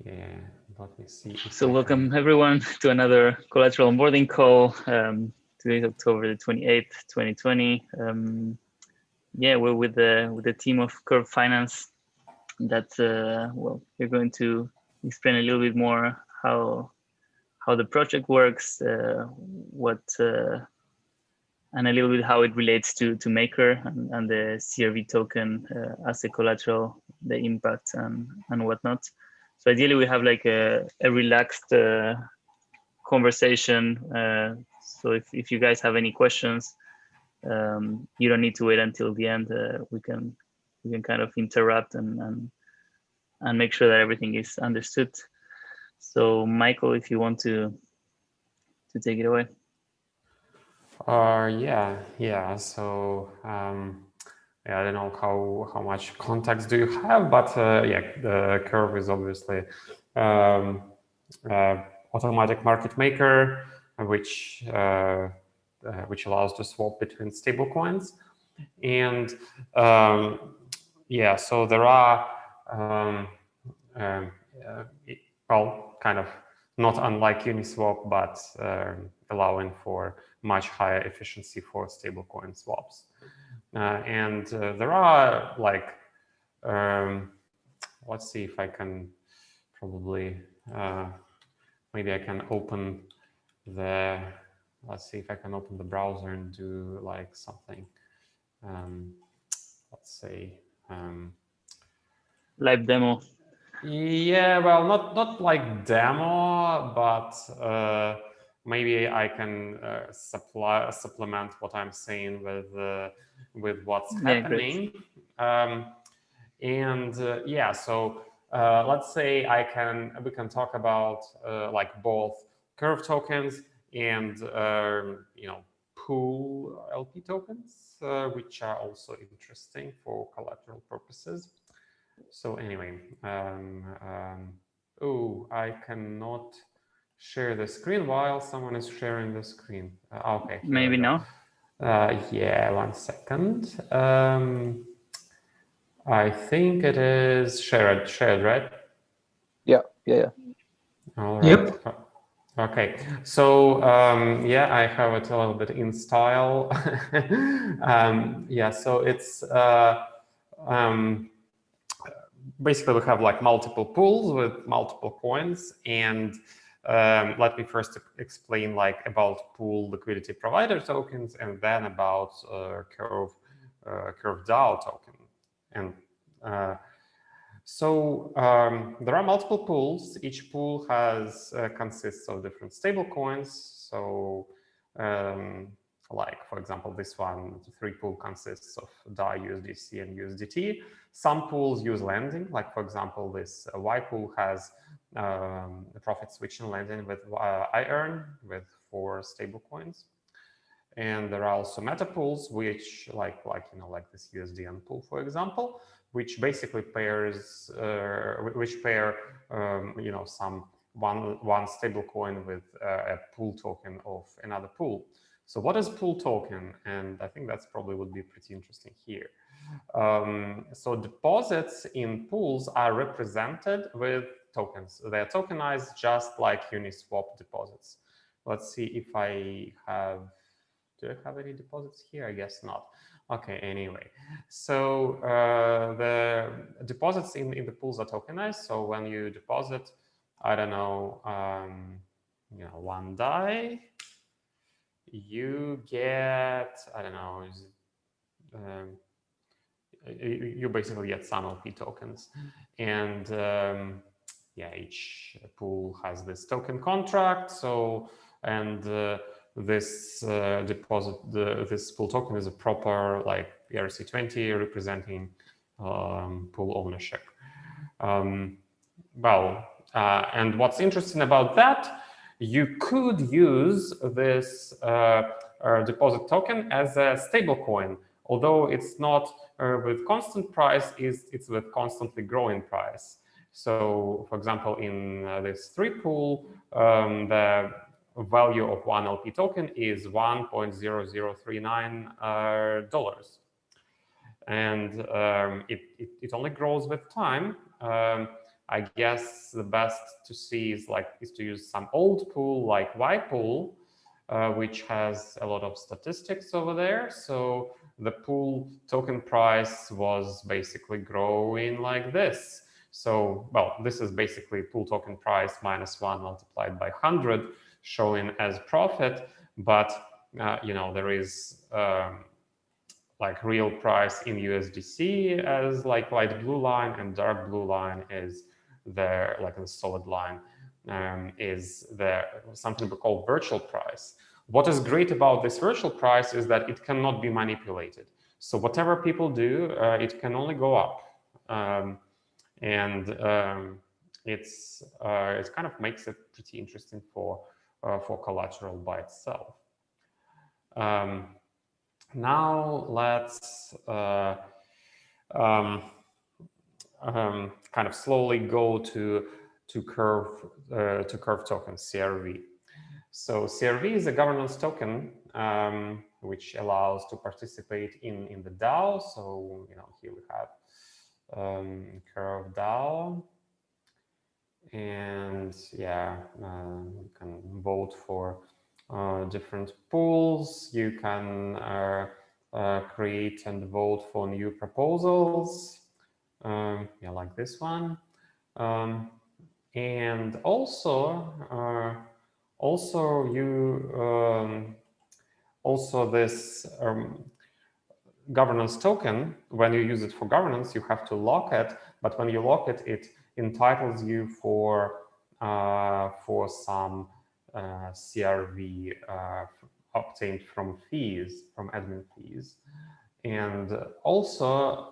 Yeah, let me see. So welcome everyone to another Collateral onboarding call. Today is October the 28th, 2020. Yeah, we're with the team of Curve Finance. That well, we're going to explain a little bit more how the project works, and a little bit how it relates to Maker and the CRV token as a collateral, the impact and whatnot. So ideally we have like a relaxed conversation. So if you guys have any questions, you don't need to wait until the end. We can kind of interrupt and make sure that everything is understood. So Michael, if you want to take it away. Yeah. So yeah, I don't know how much context do you have, but yeah, the Curve is obviously automatic market maker, which allows to swap between stablecoins, and yeah, so there are well, kind of not unlike Uniswap, but allowing for much higher efficiency for stablecoin swaps. And there are like, let's see if I can probably, maybe I can open the, let's see if I can open the browser and do like something, let's say. Live demo. Yeah, well, not like demo, but maybe I can supplement what I'm saying with what's happening. Yeah, so let's say we can talk about like both Curve tokens and pool LP tokens, which are also interesting for collateral purposes. So anyway, oh, I cannot share the screen while someone is sharing the screen. Okay, maybe now. Yeah, 1 second. I think it is shared, right? Yeah. All right. Yep. Okay, so yeah, I have it a little bit in style. Yeah, so it's basically we have like multiple pools with multiple coins, and let me first explain like about pool liquidity provider tokens, and then about Curve DAO token. And so there are multiple pools. Each pool has consists of different stable coins. So like, for example, this one, the 3 pool consists of DAI, USDC, and USDT. Some pools use lending, like, for example, this Y pool has profit switching lending with iEarn with 4 stable coins. And there are also meta pools, which like this USDN pool, for example, which basically pairs, which pair, some one stable coin with a pool token of another pool. So what is pool token? And I think that's probably would be pretty interesting here. So deposits in pools are represented with tokens. They're tokenized just like Uniswap deposits. Let's see if I have, do I have any deposits here? I guess not. Okay, anyway, so the deposits in the pools are tokenized. So when you deposit, I don't know, 1 DAI, you get, I don't know, you basically get some LP tokens. And yeah, each pool has this token contract. So, and this deposit, this pool token is a proper like ERC20 representing pool ownership. And what's interesting about that, you could use this deposit token as a stable coin, although it's not with constant price, it's with constantly growing price. So, for example, in this 3 pool, the value of 1 LP token is $1.0039, and it only grows with time. I guess the best to see is to use some old pool like Y pool, which has a lot of statistics over there. So the pool token price was basically growing like this. So, well, this is basically pool token price -1 multiplied by 100, showing as profit. But there is like real price in USDC as like light blue line, and dark blue line is there, like the solid line is there, something we call virtual price. What is great about this virtual price is that it cannot be manipulated. So whatever people do, it can only go up. It kind of makes it pretty interesting for Collateral by itself. Now let's kind of slowly go to Curve token, CRV. So CRV is a governance token which allows to participate in the DAO. So here we have Curve DAO, and yeah, you can vote for different pools. You can create and vote for new proposals, yeah, like this one, and also this governance token. When you use it for governance, you have to lock it. But when you lock it, it entitles you for some CRV obtained from fees, from admin fees, and also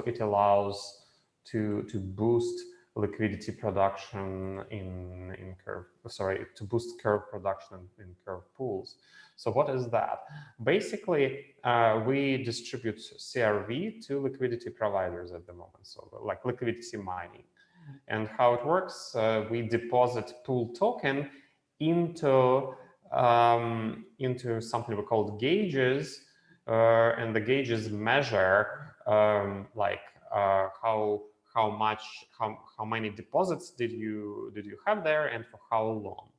it allows to boost liquidity production in Curve. Sorry, to boost Curve production in Curve pools. So what is that? Basically, we distribute CRV to liquidity providers at the moment, so like liquidity mining. And how it works, we deposit pool token into something we call gauges, and the gauges measure how many deposits did you have there and for how long.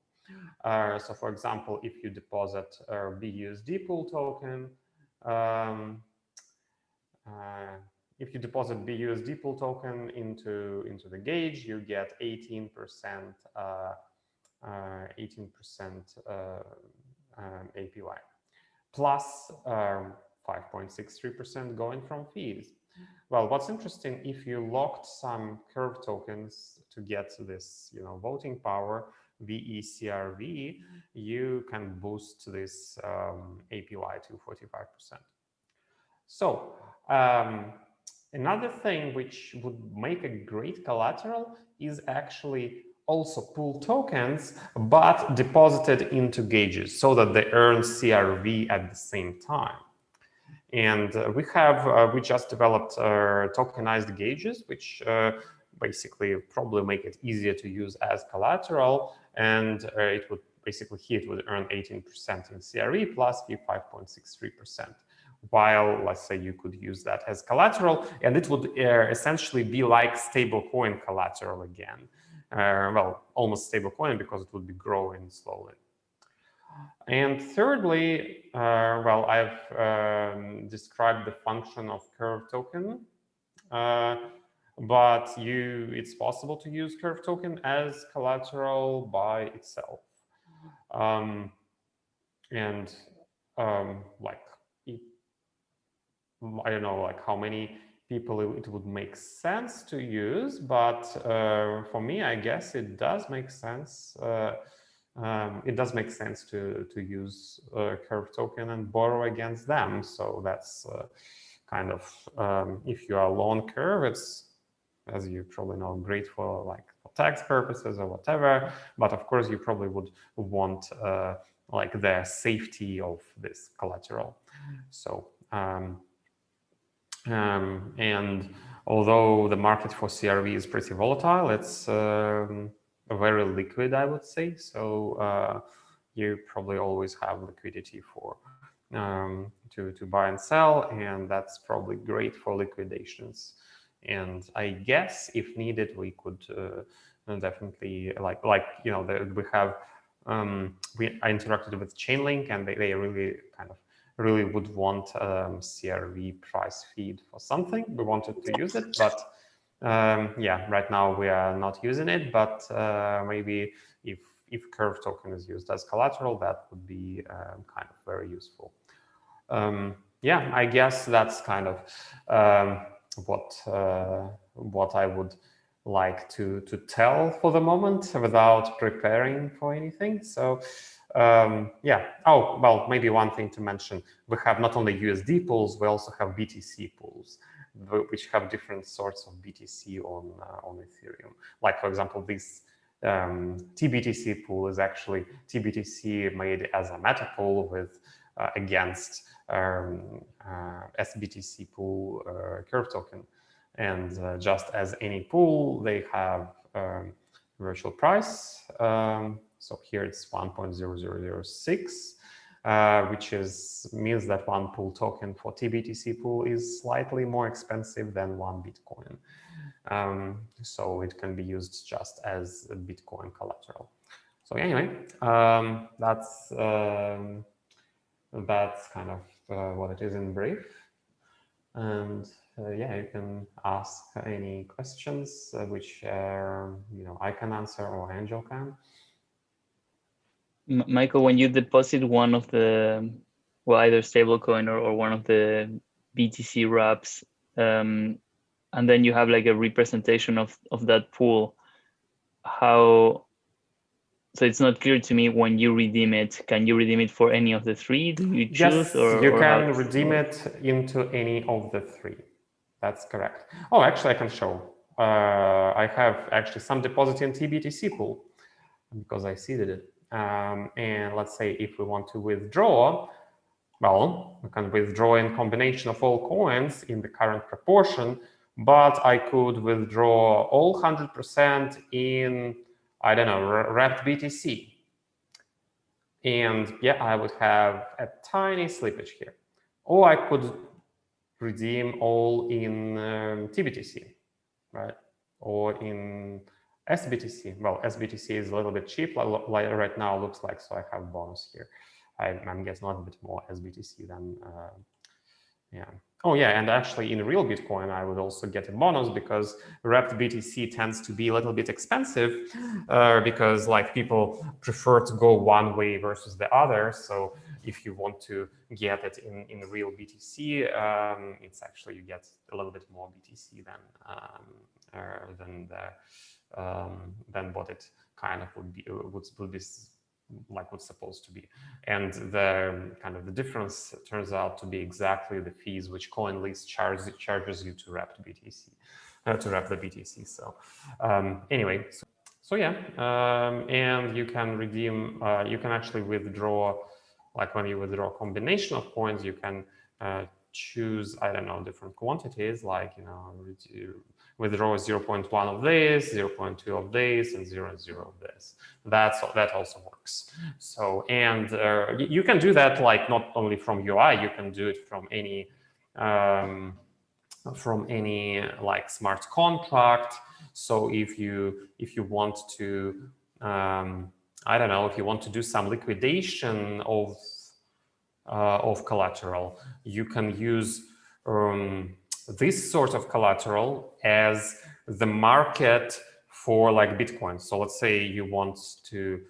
So for example, if you deposit BUSD pool token, if you deposit BUSD pool token into the gauge, you get 18% APY plus 5.63% going from fees. Well, what's interesting, if you locked some Curve tokens to get this, voting power, VECRV, you can boost this APY to 45%. So another thing which would make a great collateral is actually also pool tokens, but deposited into gauges so that they earn CRV at the same time. And we just developed tokenized gauges, which basically probably make it easier to use as collateral. And it would basically here it would earn 18% in CRV plus 5.63%. While let's say you could use that as collateral, and it would essentially be like stablecoin collateral again. Well, almost stablecoin because it would be growing slowly. And thirdly, well, I've described the function of Curve token, but it's possible to use Curve token as collateral by itself. I don't know like how many people it would make sense to use, but for me, I guess it does make sense. It does make sense to use Curve token and borrow against them. So that's kind of if you are long Curve, it's, as you probably know, great for tax purposes or whatever. But of course, you probably would want like the safety of this collateral. So and although the market for CRV is pretty volatile, it's very liquid, I would say. So you probably always have liquidity for to buy and sell, and that's probably great for liquidations And I guess if needed, we could definitely we have I interacted with Chainlink, and they really really would want CRV price feed for something. We wanted to use it, but yeah, right now we are not using it. But maybe if Curve token is used as collateral, that would be kind of very useful. Yeah, I guess that's kind of what I would like to tell for the moment without preparing for anything. So yeah. Oh, well, maybe one thing to mention: we have not only USD pools, we also have BTC pools, which have different sorts of BTC on Ethereum. Like, for example, this TBTC pool is actually TBTC made as a meta pool with against SBTC pool Curve token. And just as any pool, they have virtual price. So here it's 1.0006, which means that one pool token for TBTC pool is slightly more expensive than one Bitcoin. So it can be used just as a Bitcoin collateral. So anyway, that's kind of what it is in brief. And yeah, you can ask any questions which I can answer or Angel can. Michael, when you deposit one of the, well, either stablecoin or one of the BTC wraps, and then you have like a representation of that pool, how, so it's not clear to me when you redeem it. Can you redeem it for any of the three? Do you choose? Yes, or you can how redeem it into any of the three. That's correct. Oh, actually, I can show. I have actually some deposit in TBTC pool because I seeded it. And let's say if we want to withdraw, well, we can withdraw in combination of all coins in the current proportion, but I could withdraw all 100% in, I don't know, wrapped BTC. And yeah, I would have a tiny slippage here. Or I could redeem all in TBTC, right? Or in SBTC. Well, SBTC is a little bit cheap like right now, looks like, so I have bonus here. I'm guessing a little bit more SBTC than, yeah. Oh yeah, and actually in real Bitcoin, I would also get a bonus because wrapped BTC tends to be a little bit expensive because like people prefer to go one way versus the other. So if you want to get it in real BTC, it's actually you get a little bit more BTC than what it kind of would be like what's supposed to be. And the kind of the difference turns out to be exactly the fees which CoinList charges you to wrap the BTC, to wrap the BTC. So anyway, so yeah, and you can redeem, you can actually withdraw, like when you withdraw a combination of coins, you can choose, I don't know, different quantities, like, withdraw 0.1 of this, 0.2 of this, and 0.0 of this. That also works. So, and you can do that like not only from UI, you can do it from any like smart contract. So if you want to, I don't know, if you want to do some liquidation of collateral, you can use this sort of collateral as the market for like Bitcoin. So let's say you want to,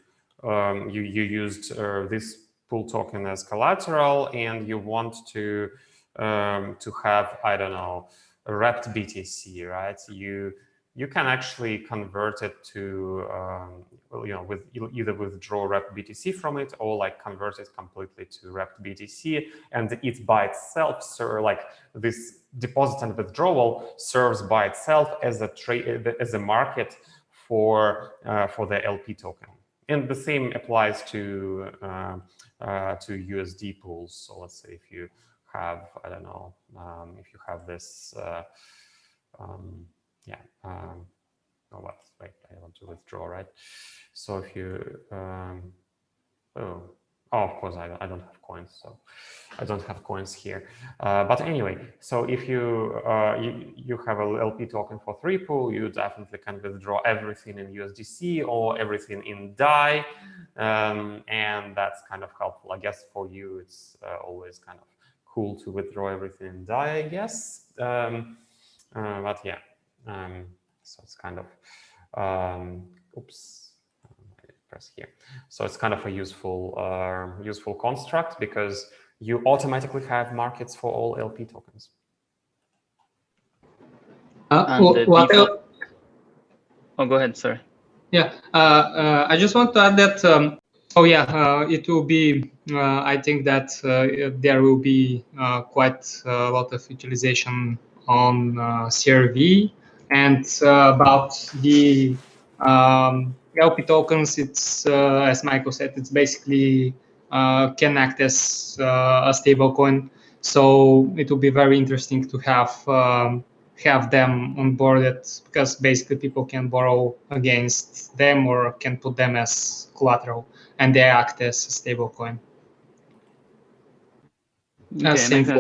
you used this pool token as collateral, and you want to have, I don't know, a wrapped BTC, right? You can actually convert it to, with either withdraw wrapped BTC from it or like convert it completely to wrapped BTC, and it by itself, like this deposit and withdrawal serves by itself as a market for the LP token. And the same applies to USD pools. So let's say if you have, I don't know, if you have this, yeah. Oh, what? Wait, I want to withdraw, right? So if you, oh, Oh, of course, I don't have coins, so I don't have coins here. But anyway, so if you have a LP token for 3 pool, you definitely can withdraw everything in USDC or everything in DAI, and that's kind of helpful. I guess for you, it's always kind of cool to withdraw everything in DAI, I guess. But yeah, so it's kind of oops. Press here. So it's kind of a useful construct because you automatically have markets for all LP tokens. And what else? Oh, go ahead. Sorry. Yeah, I just want to add that. It will be. I think that there will be quite a lot of utilization on CRV, and about the LP tokens. It's as Michael said. It's basically can act as a stable coin. So it will be very interesting to have them onboarded, because basically people can borrow against them or can put them as collateral, and they act as a stable coin. Okay, makes sense.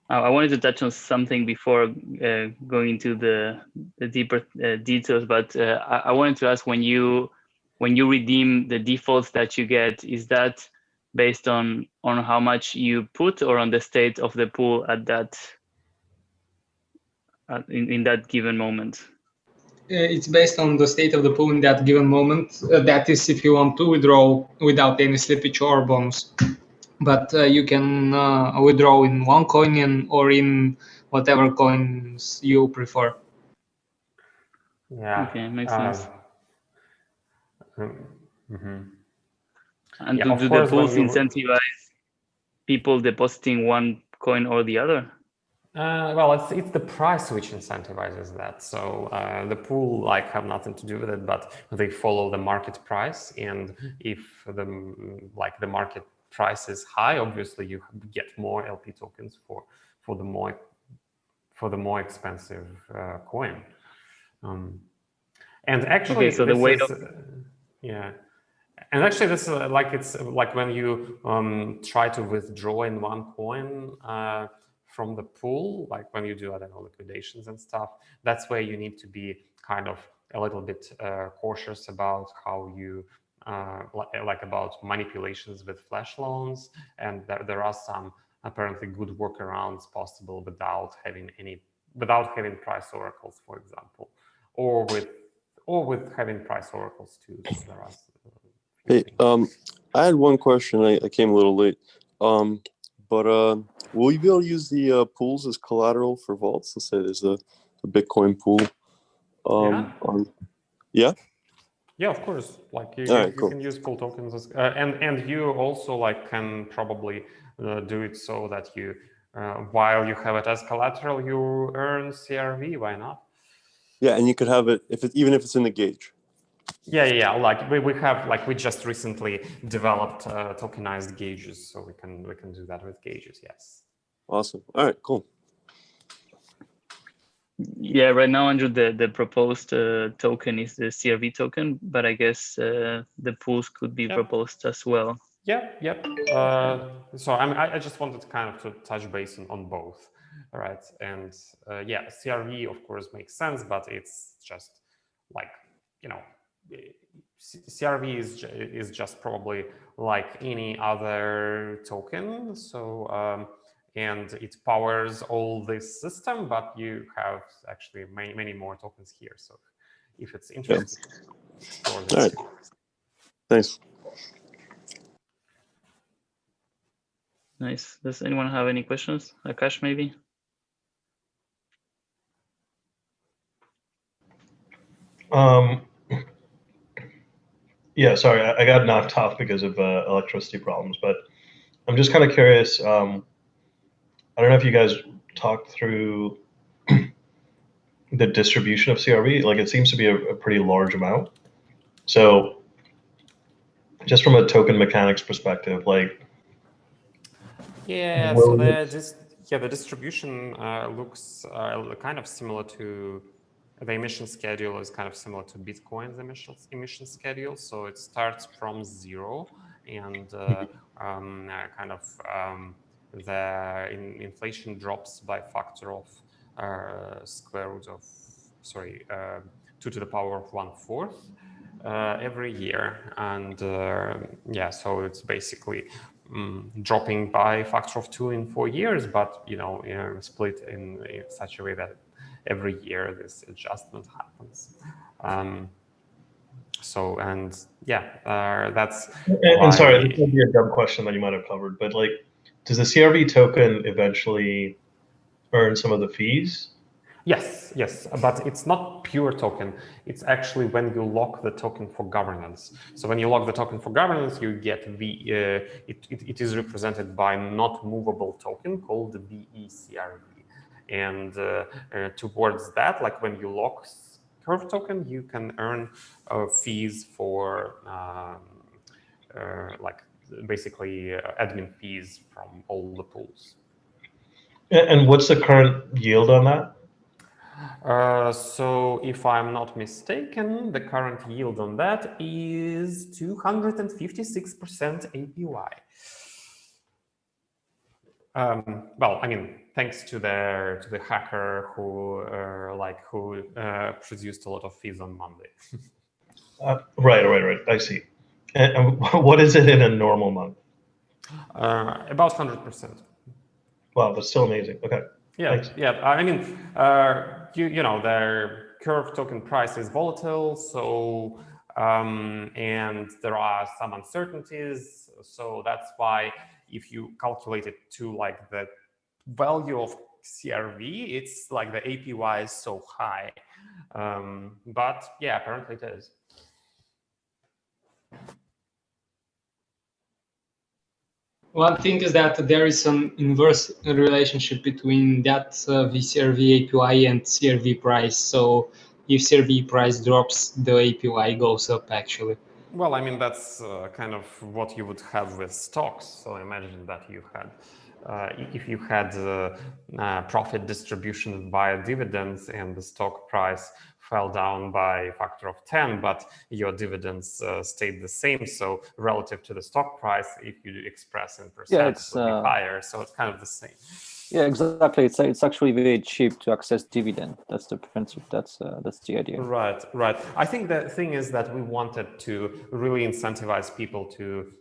I wanted to touch on something before going into the deeper details, but I wanted to ask, when you redeem the defaults that you get, is that based on how much you put, or on the state of the pool at that in that given moment? It's based on the state of the pool in that given moment. That is, if you want to withdraw without any slippage or bonus. But you can withdraw in one coin or in whatever coins you prefer. Yeah. Okay, makes sense. And Yeah, do the pools incentivize people depositing one coin or the other? Well, it's the price which incentivizes that. So the pool have nothing to do with it, but they follow the market price. And if the market price is high, obviously you get more LP tokens for the more expensive coin. And actually, okay, so the weight of yeah. And actually, this is it's like when you try to withdraw in one coin from the pool, like when you do, I don't know, liquidations and stuff. That's where you need to be kind of a little bit cautious about how you about manipulations with flash loans, and there are some apparently good workarounds possible without having price oracles, for example, or with having price oracles too. So there are. Hey, I had one question. I came a little late, but will you be able to use the pools as collateral for vaults? Let's say there's a Bitcoin pool. Yeah, of course. You can use pool tokens as, and you also can probably do it so that you while you have it as collateral, you earn CRV. Why not? Yeah, and you could have it even if it's in the gauge. Yeah. We just recently developed tokenized gauges, so we can do that with gauges. Yes. Awesome. All right. Cool. Yeah, right now, Andrew, the proposed token is the CRV token, but I guess the pools could be proposed as well. Yep. So I just wanted to touch base on both, right? And CRV of course makes sense, but it's just CRV is just probably like any other token. So and it powers all this system, but you have actually many more tokens here. So if it's interesting, explore this. All right. Thanks. Nice. Does anyone have any questions? Akash, maybe? Yeah, sorry, I got knocked off because of electricity problems, but I'm just kind of curious. I don't know if you guys talked through the distribution of CRV. It seems to be a pretty large amount. So just from a token mechanics perspective, yeah, so the distribution looks kind of similar to the emission schedule is kind of similar to Bitcoin's emission schedule. So it starts from 0, and the inflation drops by factor of square root of 2 to the power of 1/4 every year, and yeah, so it's basically dropping by a factor of 2 in 4 years, but split in such a way that every year this adjustment happens. So, and yeah, that's and sorry, this would be a dumb question that you might have covered, but like, does the CRV token eventually earn some of the fees? Yes, but it's not pure token. It's actually when you lock the token for governance. So when you lock the token for governance, you get it is represented by not movable token called the VECRV. And towards that, like when you lock Curve token, you can earn fees for like basically admin fees from all the pools. And what's the current yield on that? So if I'm not mistaken, the current yield on that is 256% APY. Well, I mean, thanks to the hacker who produced a lot of fees on Monday. Right. I see. And what is it in a normal month? About 100%. Wow, that's still amazing. Okay. Yeah, thanks. yeah. I mean, you know, their Curve token price is volatile, so and there are some uncertainties. So that's why if you calculate it to like the value of CRV, it's like the APY is so high. But yeah, apparently it is. One thing is that there is some inverse relationship between that VCRV APY and CRV price. So if CRV price drops, the APY goes up actually. Well, I mean, that's kind of what you would have with stocks. So imagine that you had, if you had profit distribution via dividends and the stock price fell down by a factor of 10, but your dividends stayed the same. So relative to the stock price, if you express in percent, it would be higher. So it's kind of the same. Yeah, exactly. It's actually very cheap to access dividend. That's the principle. That's the idea. Right. I think the thing is that we wanted to really incentivize people to,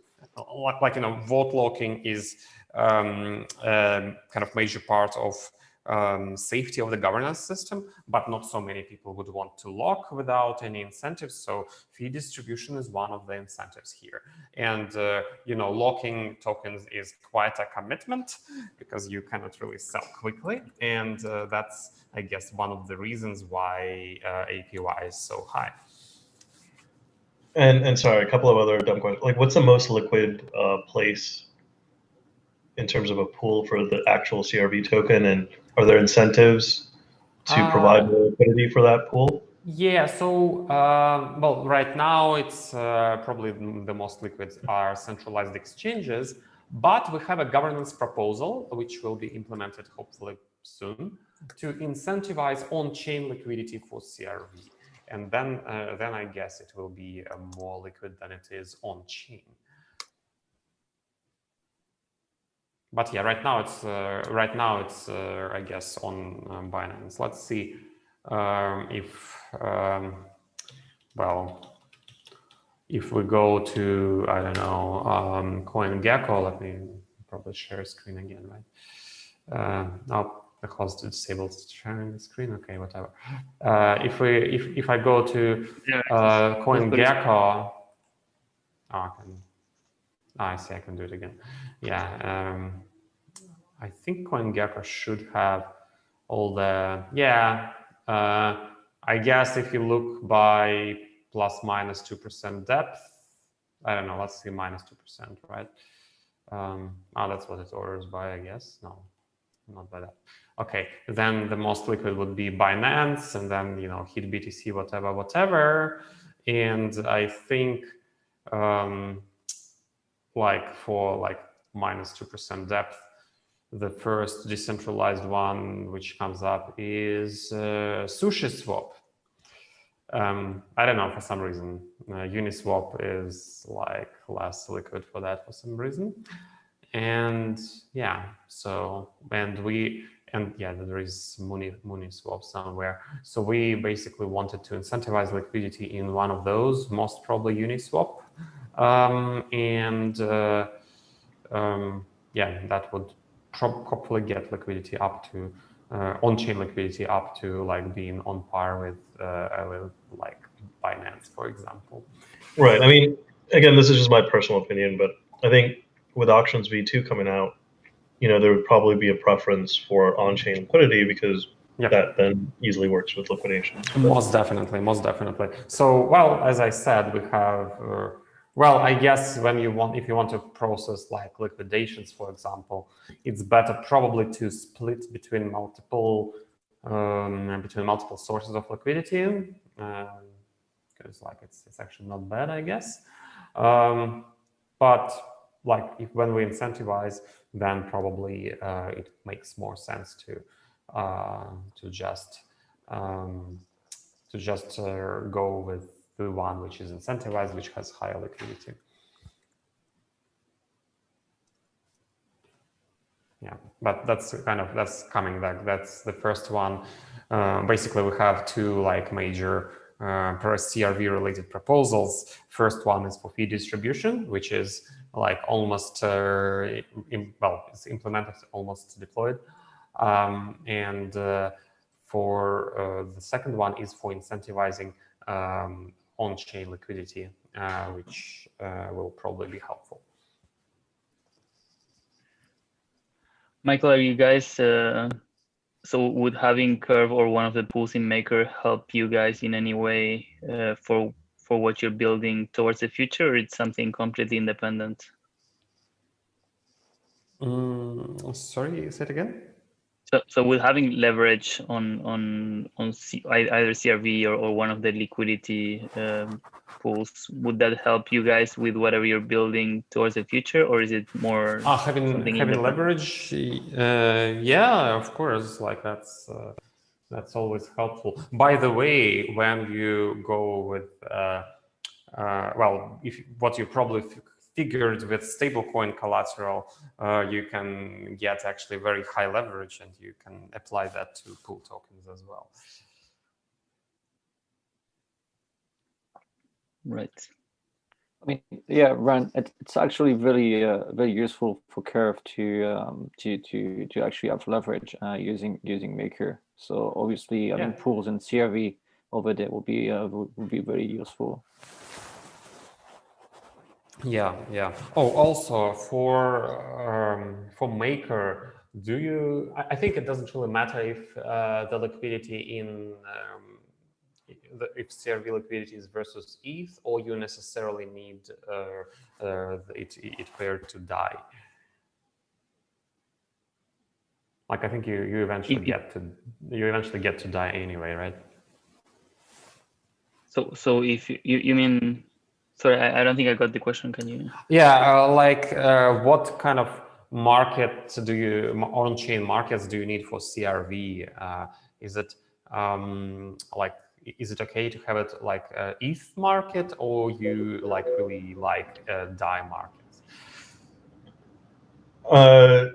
like, you know, vote locking is kind of major part of safety of the governance system, but not so many people would want to lock without any incentives. So fee distribution is one of the incentives here. And, you know, locking tokens is quite a commitment because you cannot really sell quickly. And that's, I guess, one of the reasons why APY is so high. And sorry, a couple of other dumb questions. Like, what's the most liquid place in terms of a pool for the actual CRV token, and are there incentives to provide more liquidity for that pool? Yeah, so well, right now it's probably the most liquid are centralized exchanges, but we have a governance proposal which will be implemented hopefully soon to incentivize on-chain liquidity for CRV, and then I guess it will be more liquid than it is on-chain. But yeah, right now it's I guess on Binance. Let's see if well, if we go to, I don't know, CoinGecko, let me probably share a screen again, right? Oh, the host disabled sharing the screen. Okay, whatever. If I go to CoinGecko, I see I can do it again. Yeah, I think CoinGecko should have all the, I guess if you look by plus minus 2% depth, I don't know, let's see -2%, right? That's what it orders by, I guess. No, not by that. Okay, then the most liquid would be Binance, and then, you know, hit BTC, whatever. And I think like for like -2% depth, the first decentralized one which comes up is SushiSwap. I don't know, for some reason, Uniswap is like less liquid for that for some reason. And yeah, so, and yeah, there is Muniswap somewhere. So we basically wanted to incentivize liquidity in one of those, most probably Uniswap. Yeah, that would hopefully get liquidity up to on-chain liquidity up to like being on par with like Binance, for example. Right. I mean, again, this is just my personal opinion, but I think with auctions V2 coming out, there would probably be a preference for on-chain liquidity because that then easily works with liquidations. Most definitely, most definitely. So, well, as I said, we have. Well, I guess if you want to process like liquidations, for example, it's better probably to split between multiple sources of liquidity, because like it's actually not bad, I guess. But like when we incentivize, then probably it makes more sense to just go with the one which is incentivized, which has higher liquidity. Yeah, but that's coming back. That's the first one. Basically, we have two like major CRV related proposals. First one is for fee distribution, which is like almost it's implemented, almost deployed, and for the second one is for incentivizing on-chain liquidity, which will probably be helpful. Michael, are you guys, so would having Curve or one of the pools in Maker help you guys in any way for what you're building towards the future, or it's something completely independent? Sorry, say it again? So with having leverage on either CRV or one of the liquidity pools, would that help you guys with whatever you're building towards the future, or is it more having leverage? Yeah, of course. Like that's always helpful. By the way, when you go with well, what you probably figured with stablecoin collateral, you can get actually very high leverage, and you can apply that to pool tokens as well. Right. I mean, yeah, Ran, it's actually really very useful for Curve to actually have leverage using Maker. So obviously, I mean, pools and CRV over there will be very useful. Yeah, yeah. Oh, also for Maker, do you? I think it doesn't really matter if the liquidity in if CRV liquidity is versus ETH, or you necessarily need it paired to DAI. Like I think you eventually get to DAI anyway, right? So if you mean, sorry, I don't think I got the question. Can you? Yeah, what kind of market on-chain markets do you need for CRV? Is it is it okay to have it like ETH market, or you really like DAI markets?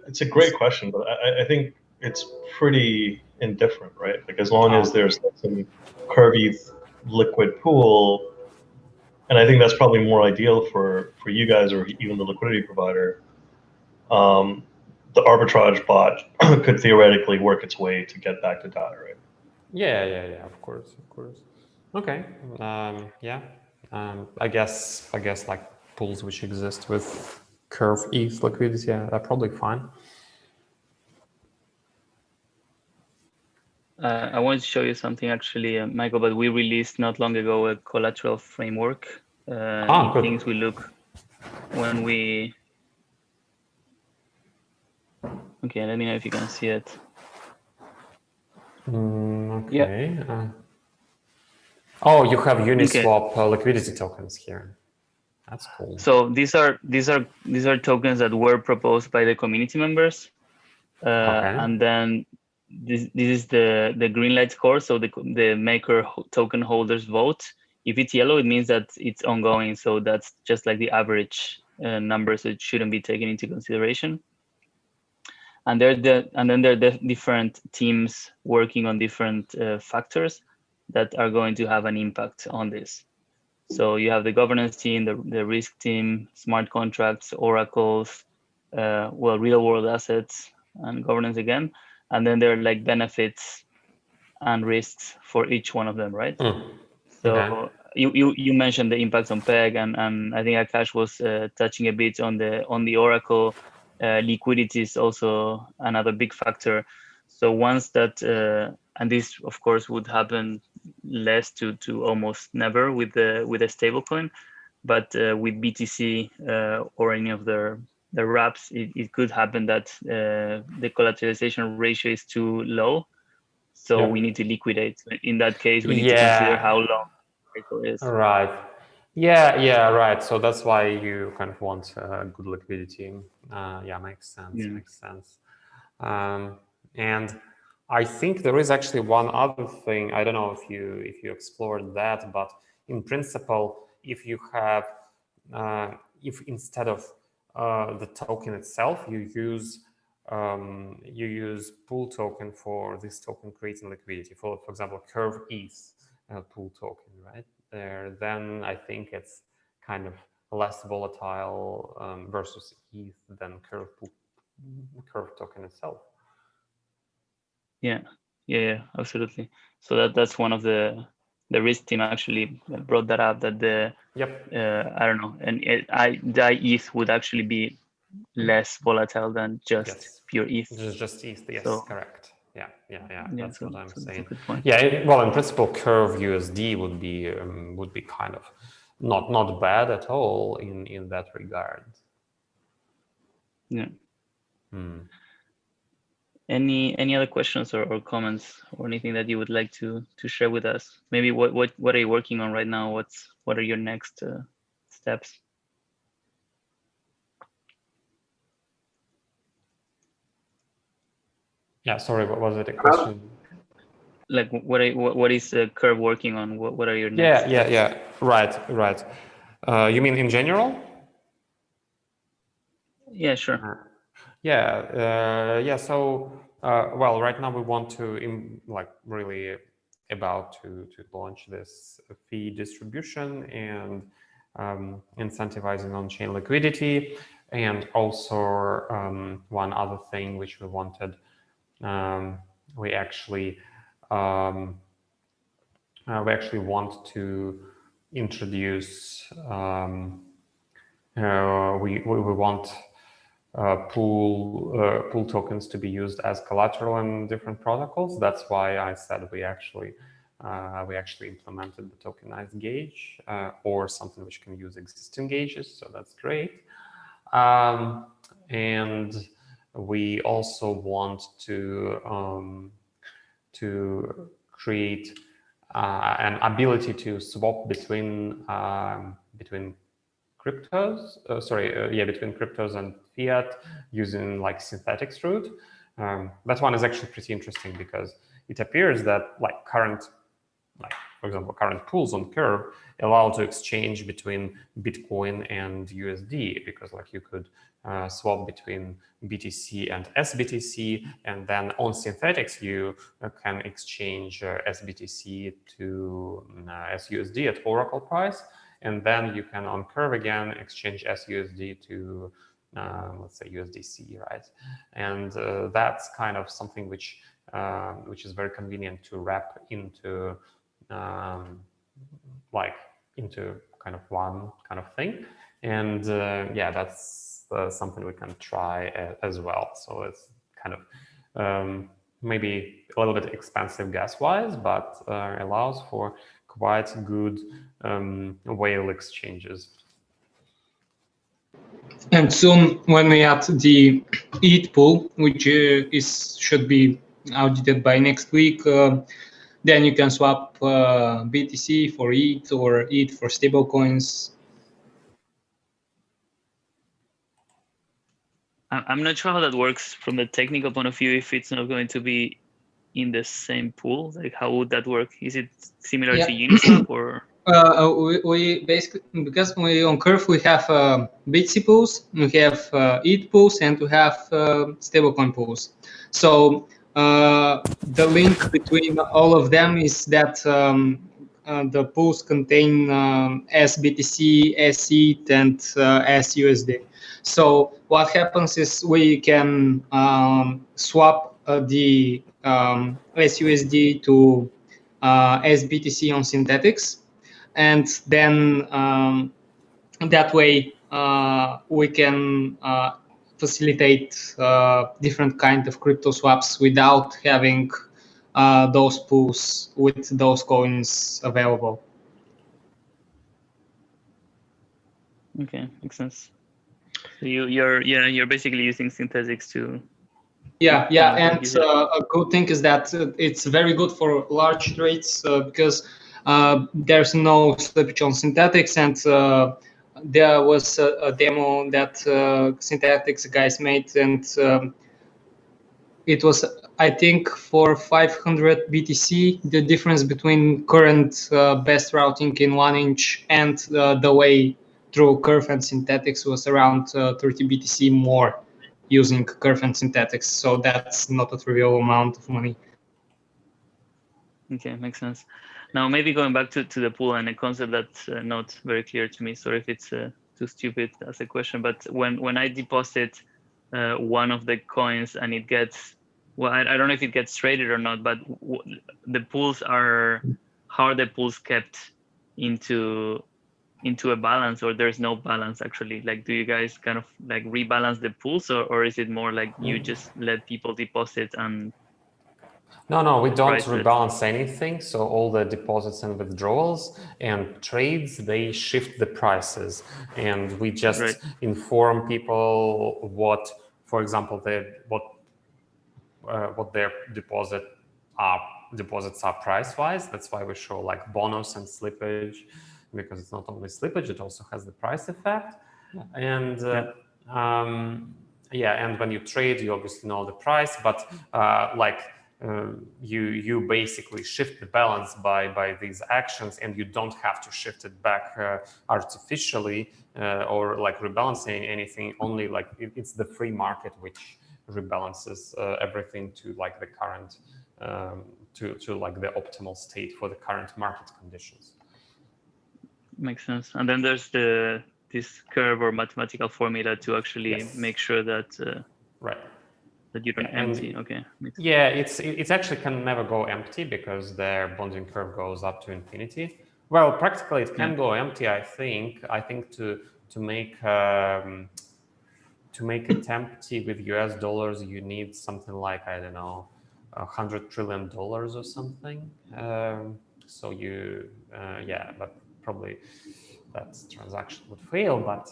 It's a great question, but I think it's pretty indifferent, right? Like as long as there's some Curve ETH liquid pool, and I think that's probably more ideal for you guys or even the liquidity provider. The arbitrage bot could theoretically work its way to get back to DAI, right? Yeah. Of course. Okay. Yeah. I guess like pools which exist with Curve ETH liquidity are probably fine. I wanted to show you something actually, Michael, but we released not long ago a collateral framework. Good. Things we look when we. Okay, let me know if you can see it. Okay. Yeah. Oh, you have Uniswap liquidity tokens here. That's cool. So these are tokens that were proposed by the community members, and then this is the green light score. So the maker token holders vote. If it's yellow, it means that it's ongoing. So that's just like the average number. So it shouldn't be taken into consideration. And then there are different teams working on different factors that are going to have an impact on this. So you have the governance team, the risk team, smart contracts, oracles, real world assets, and governance again. And then there are like benefits and risks for each one of them, right? So Okay. you mentioned the impacts on PEG, and I think Akash was touching a bit on the Oracle. Liquidity is also another big factor. So once that, and this of course would happen less to almost never with the stablecoin, but with BTC or any of the wraps, it could happen that the collateralization ratio is too low. So we need to liquidate. In that case, we need to consider how long the cycle is. Right. Yeah, right. So that's why you kind of want good liquidity. Yeah, makes sense. Yeah. Makes sense. And I think there is actually one other thing. I don't know if you explored that, but in principle, if you have if instead of the token itself, you use pool token for this token creating liquidity. For example, Curve ETH pool token, right? Then I think it's kind of less volatile versus ETH than Curve token itself. Yeah, absolutely. So that's one of the risk team actually brought that up, that the I don't know, and the ETH would actually be less volatile than just pure ETH. Just ETH, yes, correct. Yeah. That's what I'm saying. That's a good point. Yeah, well, in principle, Curve USD would be kind of not bad at all in that regard. Yeah. Any other questions or comments or anything that you would like to share with us? Maybe what are you working on right now? What are your next steps? Yeah, sorry, what was it, a question? Like what is Curve working on? What are your next steps? Yeah. Right. You mean in general? Yeah, sure. Yeah. So, well, right now we want to really about to launch this fee distribution and incentivizing on-chain liquidity, and also one other thing which we wanted, we actually want to introduce. We want pool tokens to be used as collateral in different protocols. That's why I said we actually implemented the tokenized gauge or something which can use existing gauges. So that's great. And we also want to create an ability to swap between cryptos, between cryptos and fiat using like synthetics route. That one is actually pretty interesting because it appears that for example, current pools on Curve allow to exchange between Bitcoin and USD, because like you could swap between BTC and SBTC, and then on synthetics you can exchange SBTC to SUSD at Oracle price, and then you can on Curve again exchange SUSD to let's say USDC, right? And that's kind of something which is very convenient to wrap into into kind of one kind of thing. And yeah, that's something we can try as well. So it's kind of maybe a little bit expensive gas-wise, but allows for quite good whale exchanges. And soon, when we add the ETH pool, which should be audited by next week, then you can swap BTC for ETH or ETH for stablecoins. I'm not sure how that works from the technical point of view, if it's not going to be in the same pool? Like, how would that work? Is it similar Yeah. to Uniswap or? We basically, because we on Curve we have Btc Pools, we have ETH pools, and we have stablecoin pools. So the link between all of them is that the pools contain SBTC, SETH, and SUSD. So what happens is we can swap the SUSD to SBTC on synthetics, and then that way we can facilitate different kind of crypto swaps without having those pools with those coins available. Okay, makes sense. So you're basically using synthetics to. Yeah, and a good thing is that it's very good for large trades because there's no slippage on synthetics, and there was a demo that synthetics guys made, and it was, I think, for 500 BTC, the difference between current best routing in 1 inch and the way through Curve and synthetics was around 30 BTC more using Curve and synthetics. So that's not a trivial amount of money. Okay, makes sense. Now, maybe going back to the pool and a concept that's not very clear to me. Sorry if it's too stupid as a question, but when I deposit one of the coins and it gets, well, I don't know if it gets traded or not, but the pools are, how are the pools kept into a balance, or there's no balance actually? Like, do you guys kind of like rebalance the pools, or is it more like you just let people deposit and? No, we don't prices? rebalance anything. So all the deposits and withdrawals and trades, they shift the prices, and we just inform people what, for example, what their deposits are price-wise. That's why we show like bonus and slippage, because it's not only slippage, it also has the price effect. And and when you trade, you obviously know the price, but you basically shift the balance by these actions, and you don't have to shift it back artificially or like rebalancing anything. Only like it's the free market which rebalances everything to like the current to like the optimal state for the current market conditions. Makes sense. And then there's this curve or mathematical formula to actually make sure that that you don't empty. Okay. Yeah, it actually can never go empty because their bonding curve goes up to infinity. Well, practically it can go empty. I think to make it empty with US dollars, you need something like, I don't know, $100 trillion or something. So you, but probably that transaction would fail. But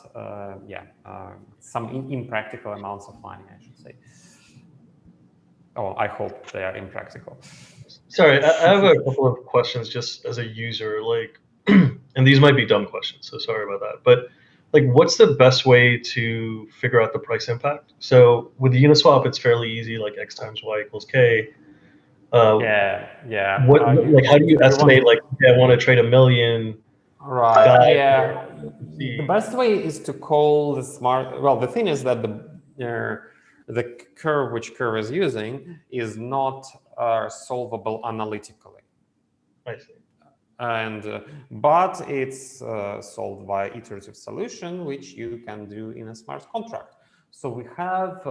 some impractical amounts of money, I should say. Oh, I hope they are impractical. Sorry, I have a couple of questions just as a user, like, and these might be dumb questions, so sorry about that. But like, what's the best way to figure out the price impact? So with the Uniswap, it's fairly easy, like X times Y equals K. Like, how do you estimate? Like, okay, I want to trade $1 million. Right. Yeah. The best way is to call the smart. Well, the thing is that the curve which Curve is using is not solvable analytically. I see. And but it's solved by iterative solution, which you can do in a smart contract. So we have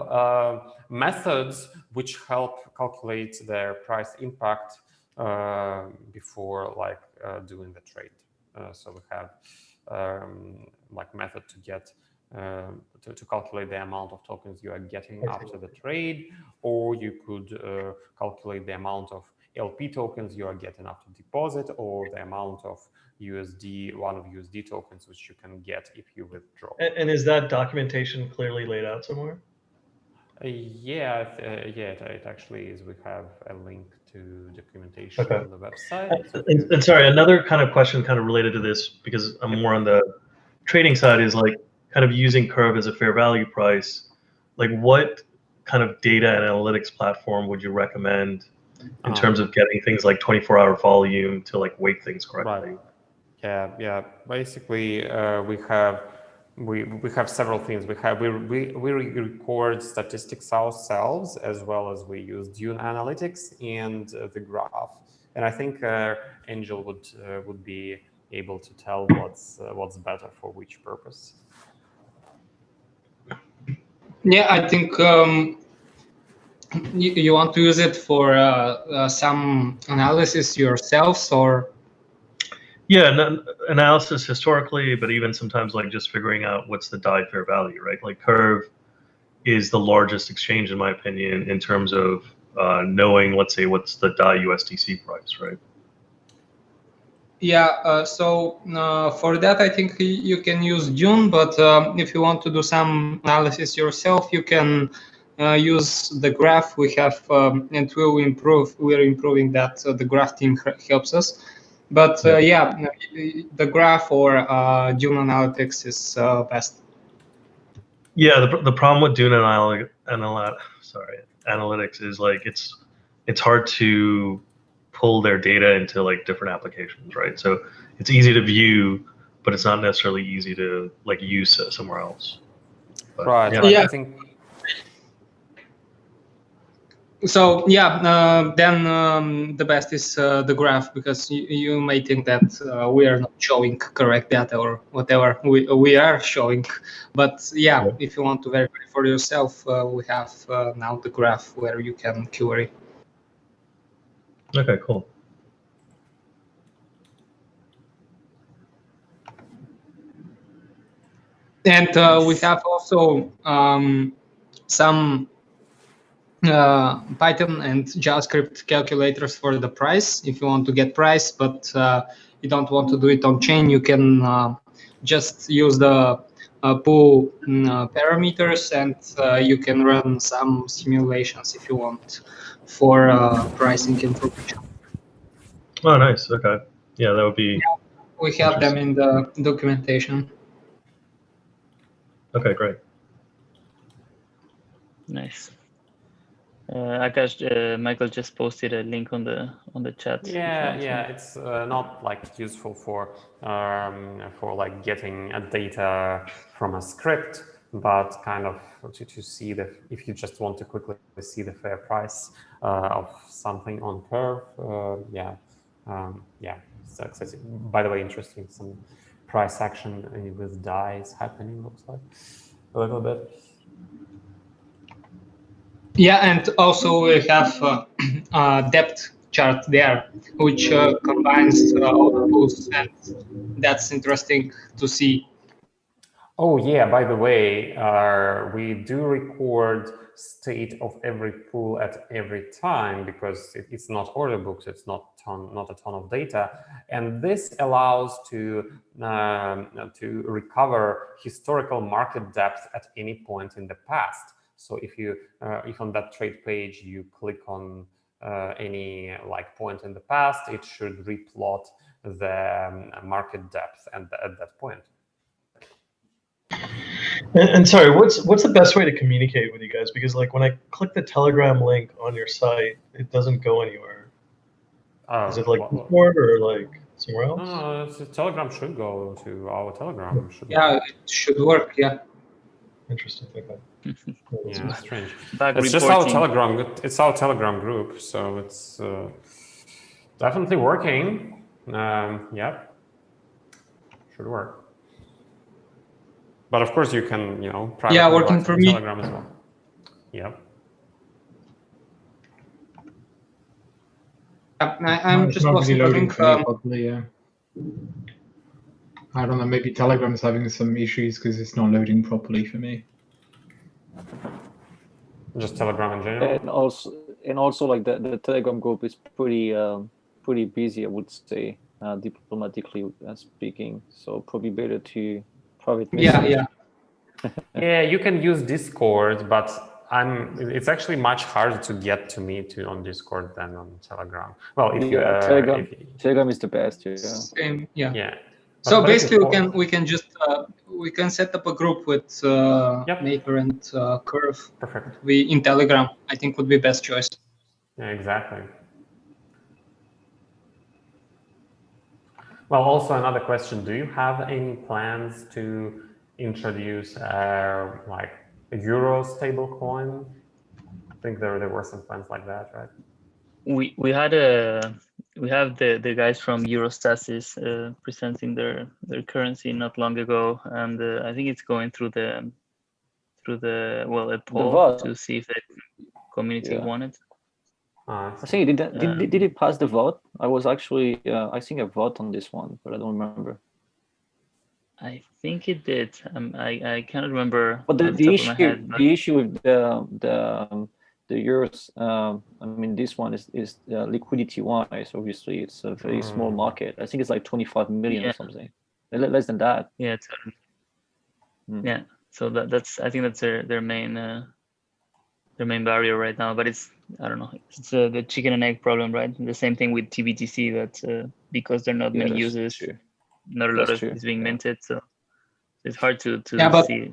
methods which help calculate their price impact before like doing the trade. So we have like method to get to calculate the amount of tokens you are getting after the trade, or you could calculate the amount of LP tokens you are getting after deposit, or the amount of one of USD tokens which you can get if you withdraw. And is that documentation clearly laid out somewhere? It actually is. We have a link to documentation on the website. And sorry, another kind of question kind of related to this, because I'm more on the trading side, is like kind of using Curve as a fair value price. Like, what kind of data and analytics platform would you recommend in terms of getting things like 24-hour volume to like weight things correctly. Right. Yeah. Basically, we have several things. We record statistics ourselves, as well as we use Dune analytics and the graph. And I think Angel would be able to tell what's better for which purpose. Yeah, I think you want to use it for some analysis yourselves, or Yeah, analysis historically, but even sometimes like just figuring out what's the DAI fair value, right? Like Curve is the largest exchange, in my opinion, in terms of knowing, let's say, what's the DAI USDC price, right? yeah. So for that, I think you can use Dune, but if you want to do some analysis yourself, you can use the graph we have, and we're improving that. The graph team helps us. But yeah, the graph or Dune analytics is best. Yeah, the problem with Dune analytics is like it's hard to pull their data into like different applications, right? So it's easy to view, but it's not necessarily easy to like use somewhere else. But, Right. Yeah. I think. So yeah, then the best is the graph, because you may think that we are not showing correct data or whatever we are showing, but yeah, if you want to verify for yourself, we have now the graph where you can query. Okay, cool. And we have also some Python and JavaScript calculators for the price. If you want to get price, but you don't want to do it on chain, you can just use the pool parameters, and you can run some simulations if you want for pricing information. Oh, nice. Okay. Yeah, that would be. Yeah, we have them in the documentation. Okay, great. Nice. Akash, Michael just posted a link on the chat. Yeah. It's not like useful for like getting a data from a script, but kind of to see if you just want to quickly see the fair price of something on Curve. Yeah. So, by the way, interesting. Some price action with DAI is happening. Looks like a little bit. Yeah, and also we have a depth chart there, which combines all the pools, and that's interesting to see. Oh yeah, by the way, we do record state of every pool at every time, because it's not order books, it's not a ton of data, and this allows to recover historical market depth at any point in the past. So if on that trade page you click on any like point in the past, it should replot the market depth at that point. And sorry, what's the best way to communicate with you guys? Because like when I click the Telegram link on your site, it doesn't go anywhere. Is it like Discord or like somewhere else? No, Telegram should go to our Telegram. Yeah, it should work. Yeah. Interesting. Okay. Yeah, it's strange. It's just our Telegram. It's our Telegram group, so it's definitely working. Yep, should work. But of course, you can, privately working for me. Telegram as well. Yep. I'm just not really loading for me looking. properly, yeah. I don't know, maybe Telegram is having some issues because it's not loading properly for me. Just Telegram in general. And also like the Telegram group is pretty busy, I would say, diplomatically speaking. So probably better to private message. Yeah. Yeah, you can use Discord, but it's actually much harder to get to me on Discord than on Telegram. Well, if you Telegram is the best. Yeah. Yeah. So basically, we can set up a group with Maker and Curve. Perfect. In Telegram, I think would be best choice. Yeah, exactly. Well, also another question: do you have any plans to introduce like a euro stablecoin? I think there were some plans like that, right? We have the guys from Eurostasis presenting their currency not long ago, and I think it's going through a poll vote. to see if the community wanted. I think did it pass the vote? I was actually I think a vote on this one, but I don't remember. I think it did. I cannot remember. But the issue with the euros, I mean, this one is liquidity wise. Obviously, it's a very small market. I think it's like 25 million or something, less than that. Yeah, yeah. So that's I think that's their main barrier right now. But it's, I don't know, it's the chicken and egg problem, right? The same thing with TBTC, that because there are not many users, not a lot is being minted, so it's hard to see.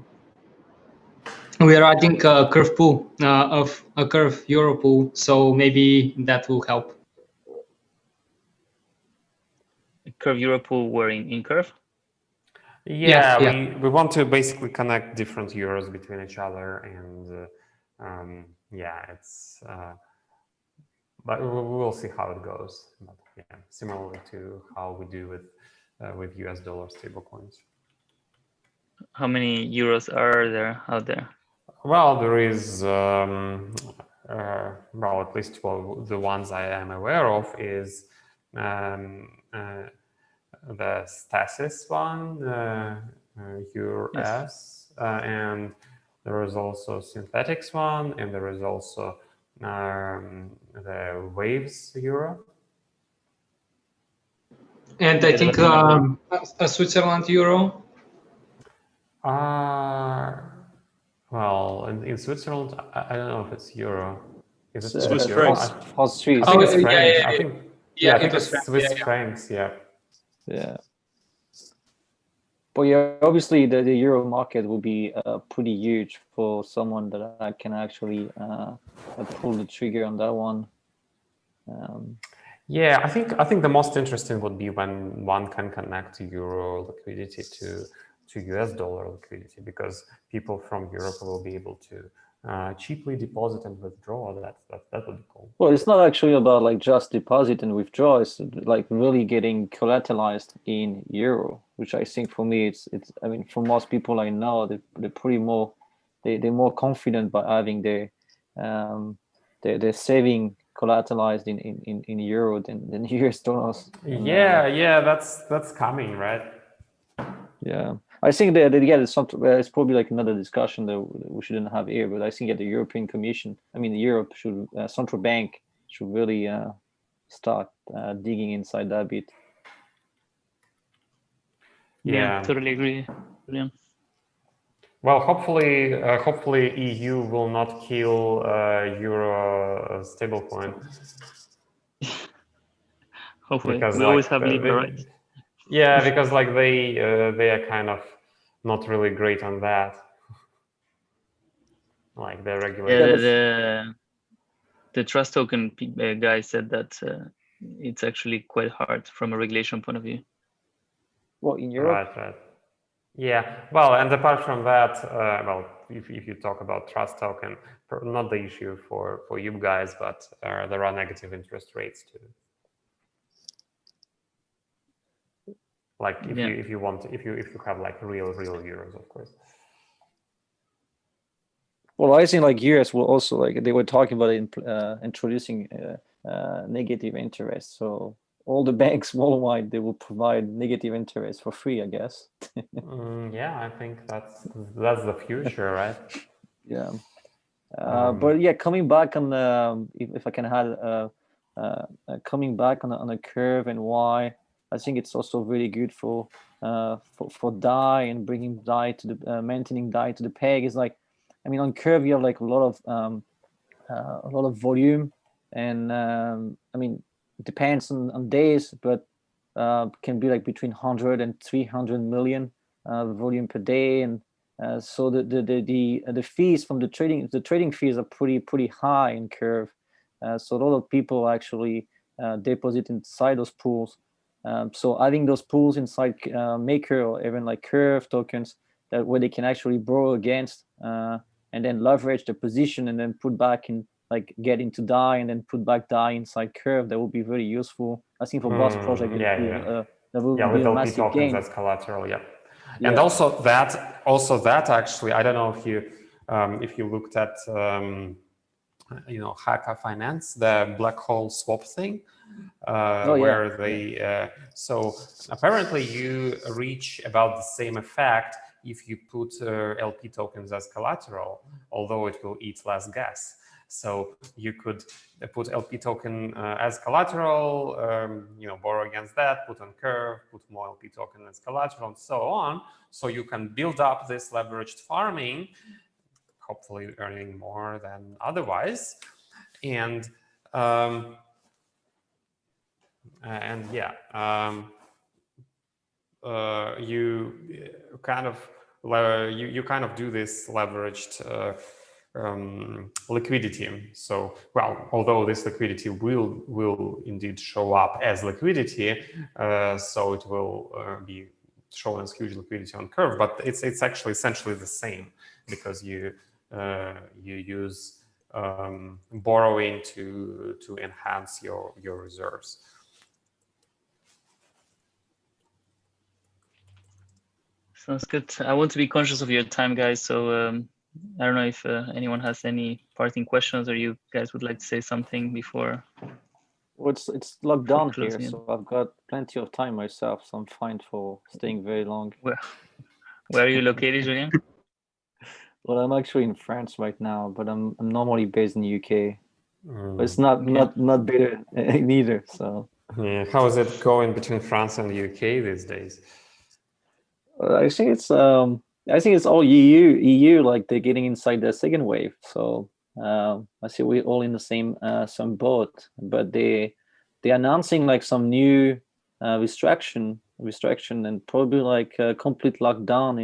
We are adding a Curve pool of a Curve Euro pool, so maybe that will help. Curve Euro pool, where in Curve? Yeah, we want to basically connect different euros between each other, and yeah, it's but we'll see how it goes. But yeah, similarly to how we do with US dollar stablecoins. How many euros are there out there? Well, there is well, at least the ones I am aware of is the Stasis one, EURS, and there is also Synthetics one, and there is also the Waves Euro. And I think a Switzerland Euro. Well, in Switzerland, I don't know if it's Euro. Is it Swiss francs? I think it's francs. I think it's Swiss francs. Yeah. Yeah. But yeah, obviously the euro market will be pretty huge for someone that can actually pull the trigger on that one. Yeah, I think the most interesting would be when one can connect euro liquidity to US dollar liquidity, because people from Europe will be able to cheaply deposit and withdraw. That would be cool. Well, it's not actually about like just deposit and withdraw. It's like really getting collateralized in euro, which I think for me it's I mean, for most people I know, they're pretty more they're more confident by having their saving collateralized in euro than US dollars. Yeah, that's coming, right? Yeah, I think that it's probably like another discussion that we shouldn't have here. But I think that the European Commission, I mean, Europe should central bank should really start digging inside that bit. Yeah, totally agree, William. Well, hopefully EU will not kill euro stablecoin. Hopefully, because we always have Libra, right? Yeah, because like they are kind of not really great on that. Like the regulators. Yeah, the trust token guy said that it's actually quite hard from a regulation point of view. Well, in Europe. Right. Yeah. Well, and apart from that, well, if you talk about trust token, not the issue for you guys, but there are negative interest rates too. Like if you have like real euros, of course. Well, I think like US will also, like they were talking about introducing negative interest. So all the banks worldwide, they will provide negative interest for free, I guess. Yeah, I think that's the future, right? Yeah. But yeah, coming back on if I can add coming back on a curve and why I think it's also really good for DAI and bringing DAI to the maintaining DAI to the peg is like, I mean, on Curve you have like a lot of volume, and I mean, it depends on days, but can be like between 100 and 300 million volume per day, and so the fees from the trading fees are pretty high in Curve, so a lot of people actually deposit inside those pools. So adding those pools inside Maker or even like Curve tokens that where they can actually borrow against and then leverage the position and then put back in, like get into DAI and then put back DAI inside Curve, that would be very useful. I think for both projects, that will be with a LP massive tokens gain. as collateral. And also that actually, I don't know if you looked at Haka Finance, the black hole swap thing, where they so apparently you reach about the same effect if you put LP tokens as collateral, although it will eat less gas. So you could put LP token as collateral, borrow against that, put on Curve, put more LP token as collateral, and so on. So you can build up this leveraged farming, hopefully earning more than otherwise. And you kind of do this leveraged liquidity. So, well, although this liquidity will indeed show up as liquidity, so it will be shown as huge liquidity on Curve, but it's actually essentially the same, because you use borrowing to enhance your reserves. Sounds good. I want to be conscious of your time, guys. So I don't know if anyone has any parting questions, or you guys would like to say something before. Well, it's locked down here, so I've got plenty of time myself, so I'm fine for staying very long. Where are you located, Julien? Well, I'm actually in France right now, but I'm normally based in the UK. But it's not better neither. So yeah, how is it going between France and the UK these days? I think it's all EU, like they're getting inside the second wave. So I see we're all in the same boat, but they're announcing like some new restriction and probably like a complete lockdown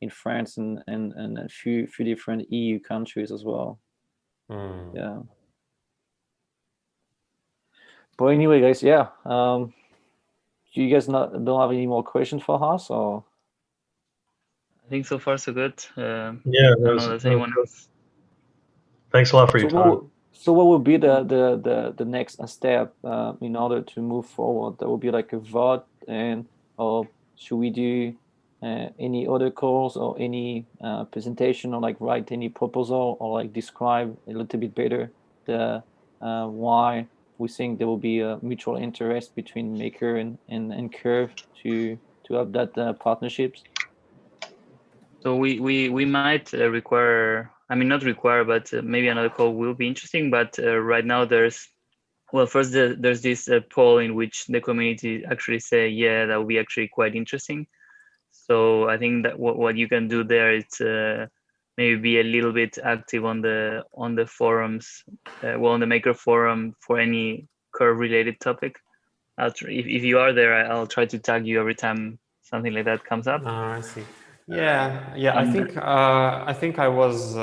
in France and a few different EU countries as well. Yeah. But anyway, guys, yeah. Do you guys don't have any more questions for us, or? I think so far so good. Yeah. I don't know. Does anyone else? Thanks a lot for your time. So what would be the next step in order to move forward? There will be like a vote, or should we do any other calls or any presentation, or like write any proposal, or like describe a little bit better the why we think there will be a mutual interest between Maker and Curve to have that partnerships? So we might require, I mean, not require, but maybe another call will be interesting. But right now there's this poll in which the community actually say, yeah, that would be actually quite interesting. So I think that what you can do there is maybe be a little bit active on the forums, on the Maker forum for any Curve related topic. If you are there, I'll try to tag you every time something like that comes up. I see. Yeah. I think I was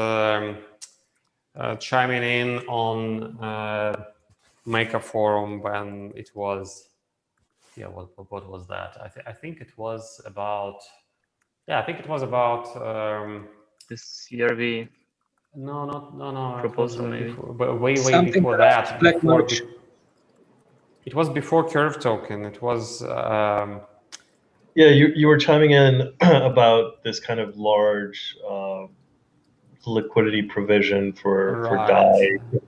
chiming in on Maker forum when it was. Yeah, what was that? I think it was about. Yeah, I think it was about. The CRV. No. Proposal maybe. But way before that. It was before Curve token. It was. Yeah, you were chiming in about this kind of large liquidity provision for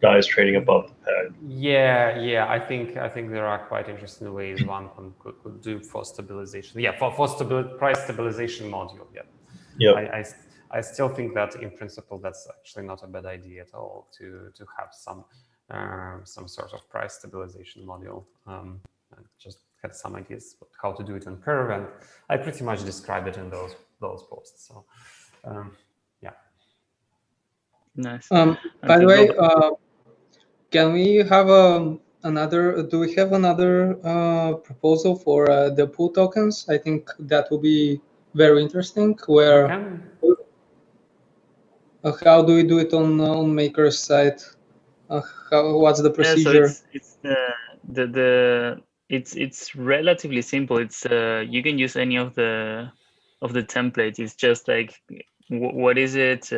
DAI is trading above the peg. Yeah. I think there are quite interesting ways one could do for stabilization. Yeah, for price stabilization module. Yeah. I still think that in principle that's actually not a bad idea at all to have some sort of price stabilization module. Just had some ideas how to do it on Curve, and I pretty much describe it in those posts. So yeah. Nice. By the way, can we have another? Do we have another proposal for the pool tokens? I think that will be very interesting. Where how do we do it on Maker's side? What's the procedure? Yeah, so it's the It's relatively simple. It's you can use any of the templates. It's just like what is it,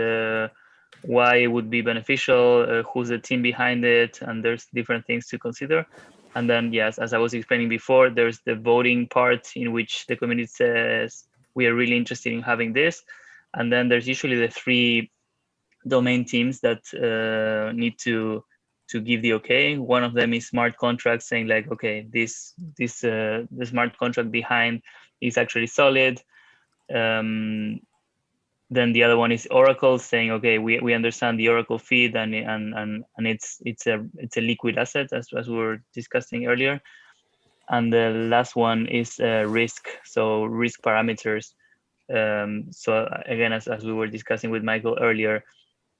why it would be beneficial, who's the team behind it, and there's different things to consider. And then yes, as I was explaining before, there's the voting part in which the community says we are really interested in having this, and then there's usually the 3 domain teams that need to give the okay. One of them is smart contracts, saying like, okay, the smart contract behind is actually solid. Then the other one is Oracle, saying, okay, we understand the Oracle feed and it's a liquid asset, as we were discussing earlier. And the last one is risk, so risk parameters. So again, as we were discussing with Michael earlier,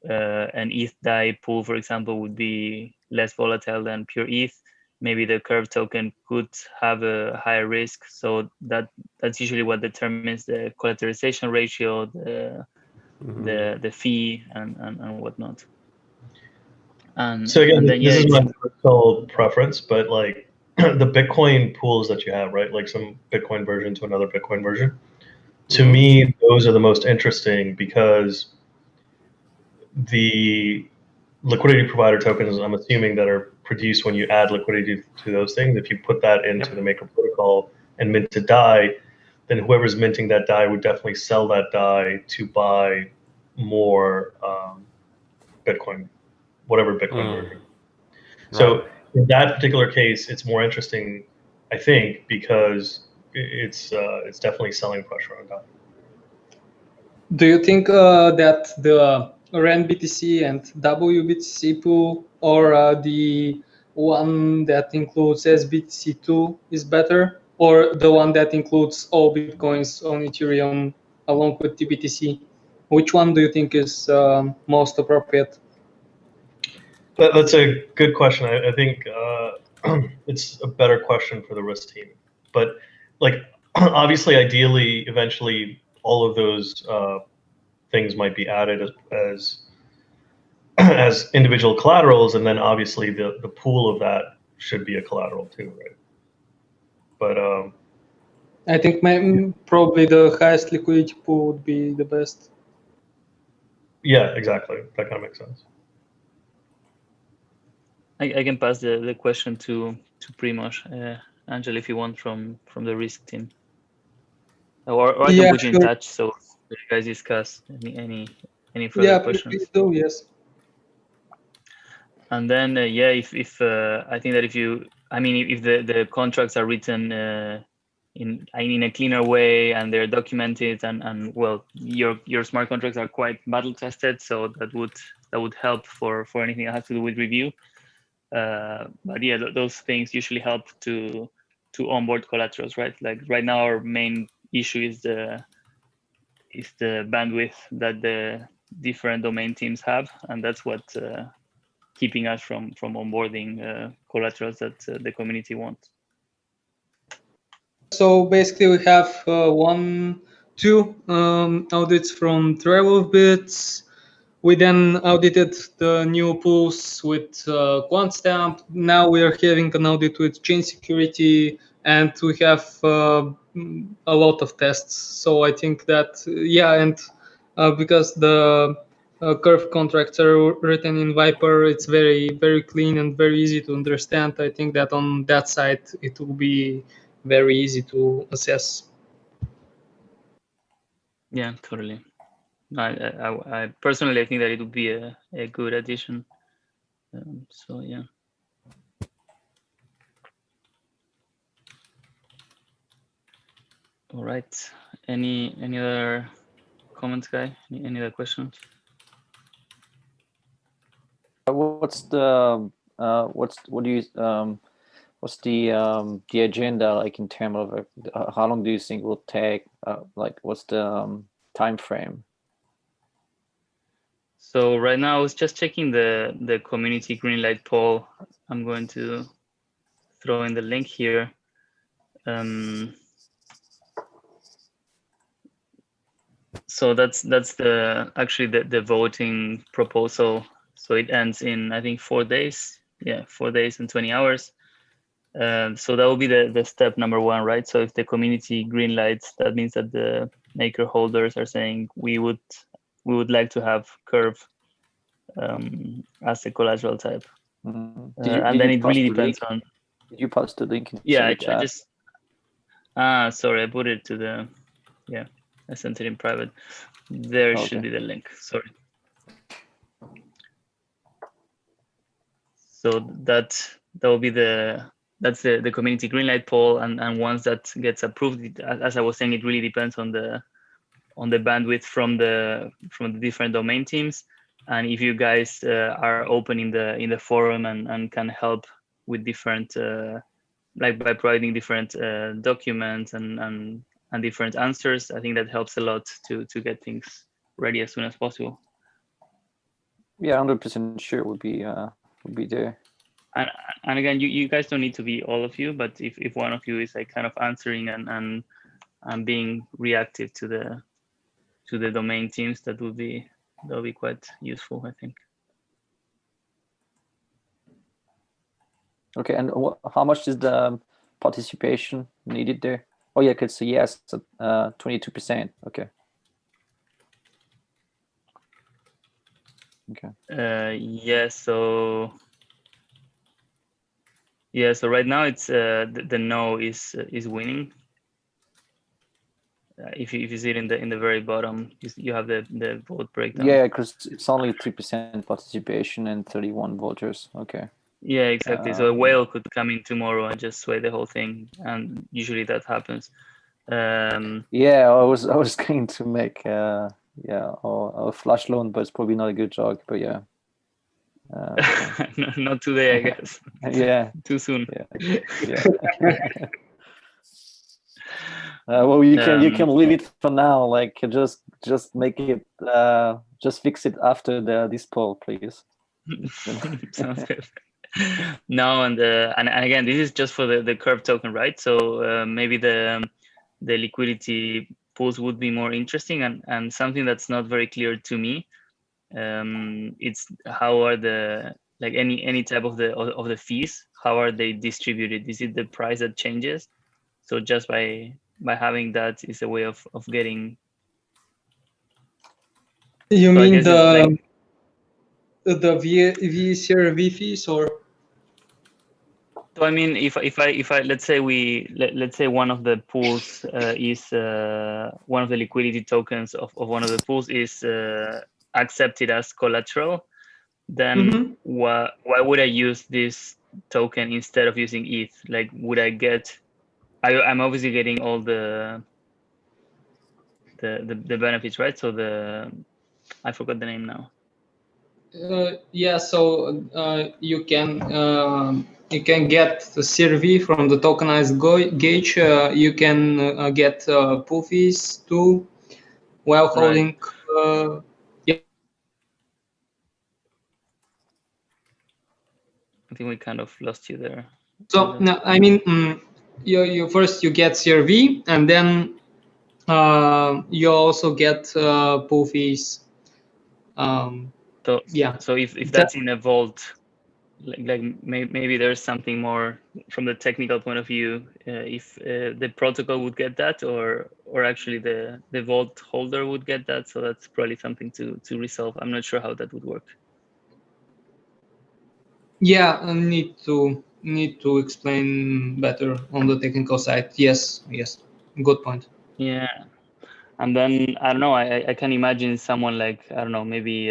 an ETH DAI pool, for example, would be less volatile than pure ETH. Maybe the Curve token could have a higher risk. So that's usually what determines the collateralization ratio, the fee, and whatnot. And so again, and then, this yeah, is my personal preference, but like the Bitcoin pools that you have, right? Like some Bitcoin version to another Bitcoin version. To me, those are the most interesting because the liquidity provider tokens, I'm assuming, that are produced when you add liquidity to those things, if you put that into the Maker protocol and mint a DAI, then whoever's minting that DAI would definitely sell that DAI to buy more Bitcoin, whatever Bitcoin version. So in that particular case, it's more interesting, I think, because it's definitely selling pressure on DAI. Do you think that the REN BTC and WBTC pool, or the one that includes SBTC2 is better, or the one that includes all Bitcoins on Ethereum along with TBTC? Which one do you think is most appropriate? That's a good question. I think it's a better question for the risk team. But like, obviously, ideally, eventually, all of those things might be added as as individual collaterals, and then obviously the pool of that should be a collateral too, right? But I think probably the highest liquidity pool would be the best. yeah, exactly. That kind of makes sense. I can pass the question to Primoz, Angel, if you want, from the risk team, or I can put you in touch so you guys discuss any further questions. Please do, yes. And then if I think that if the contracts are written in a cleaner way and they're documented and well, your smart contracts are quite battle tested, so that would help for anything that has to do with review. But yeah, those things usually help to onboard collaterals, right? Like right now, our main issue is the bandwidth that the different domain teams have, and that's what keeping us from onboarding collaterals that the community wants. So basically, we have two audits from TravelBits. We then audited the new pools with QuantStamp. Now we are having an audit with chain security, and we have a lot of tests. So I think that, and because the Curve contracts are written in Viper, it's very, very clean and very easy to understand. I think that on that side, it will be very easy to assess. Yeah, totally. I personally, I think that it would be a good addition. So yeah. All right. Any other comments, guy? Any other questions? What's the agenda like in terms of how long do you think will take? Like, what's the time frame? So right now, I was just checking the community greenlight poll. I'm going to throw in the link here. So that's actually the voting proposal. So it ends in, I think, 4 days. Yeah, 4 days and 20 hours. So that will be the step number one, right? So if the community green lights, that means that the maker holders are saying we would like to have Curve as a collateral type. And then it really depends on. Did you post the link? Yeah, I just. Sorry, I put it to the. Yeah, I sent it in private. There should be the link. Sorry. So that will be that's the community greenlight poll, and once that gets approved, as I was saying, it really depends on the bandwidth from the different domain teams, and if you guys are open in the forum and can help with different like by providing different documents and different answers, I think that helps a lot to get things ready as soon as possible. Yeah, 100% sure would be there. And again, you guys don't need to be all of you, but if one of you is like kind of answering and being reactive to the domain teams, that will be quite useful, I think. Okay, and how much is the participation needed there? Oh yeah, it's a yes, 22%. Okay. Okay. So right now it's the no is winning. If you see it in the very bottom, you have the vote breakdown. Yeah, because it's only 3% participation and 31 voters. Okay. Yeah, exactly. So a whale could come in tomorrow and just sway the whole thing, and usually that happens. Yeah, I was going to make a flash loan, but it's probably not a good joke. But yeah. No, not today, I guess. Yeah. Too soon. Yeah. Well, you can leave it for now. Like just make it. Just fix it after this poll, please. Sounds good. No, and again, this is just for the Curve token, right? So maybe the liquidity pools would be more interesting, and something that's not very clear to me. It's how are the like any type of the fees? How are they distributed? Is it the price that changes? So just by having that is a way of getting. You mean the VCRV fees, or? So I mean, if I let's say let's say one of the pools is one of the liquidity tokens of one of the pools is accepted as collateral, then why would I use this token instead of using ETH? Like, would I get? I'm obviously getting all the benefits, right? So I forgot the name now. Yeah, so you can get the CRV from the tokenized gauge. You can get pool fees too, while holding. Yeah. I think we kind of lost you there. So no, I mean, you first you get CRV, and then you also get pool fees. So if that's in a vault, like maybe there's something more from the technical point of view, if the protocol would get that, or actually the vault holder would get that. So that's probably something to resolve. I'm not sure how that would work. Yeah, I need to explain better on the technical side. Yes, good point. Yeah, and then I don't know. I can imagine someone like, I don't know, maybe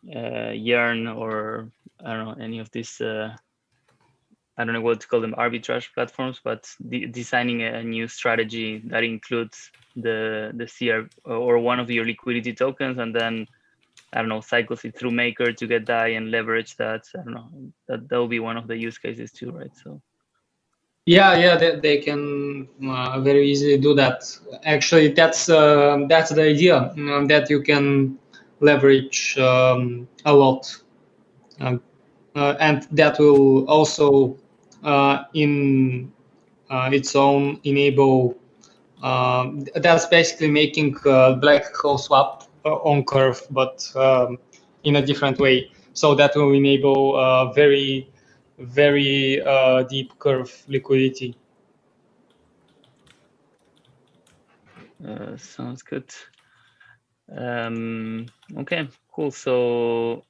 Yearn, or I don't know, any of these. I don't know what to call them, arbitrage platforms, but designing a new strategy that includes the CR or one of your liquidity tokens, and then I don't know, cycles it through Maker to get DAI and leverage that. I don't know, that will be one of the use cases too, right? So. Yeah, they can very easily do that. Actually, that's the idea, that you can leverage a lot, and that will also in its own enable. That's basically making black hole swap on Curve, but in a different way. So that will enable very very deep curve liquidity. Sounds good. Okay, cool. So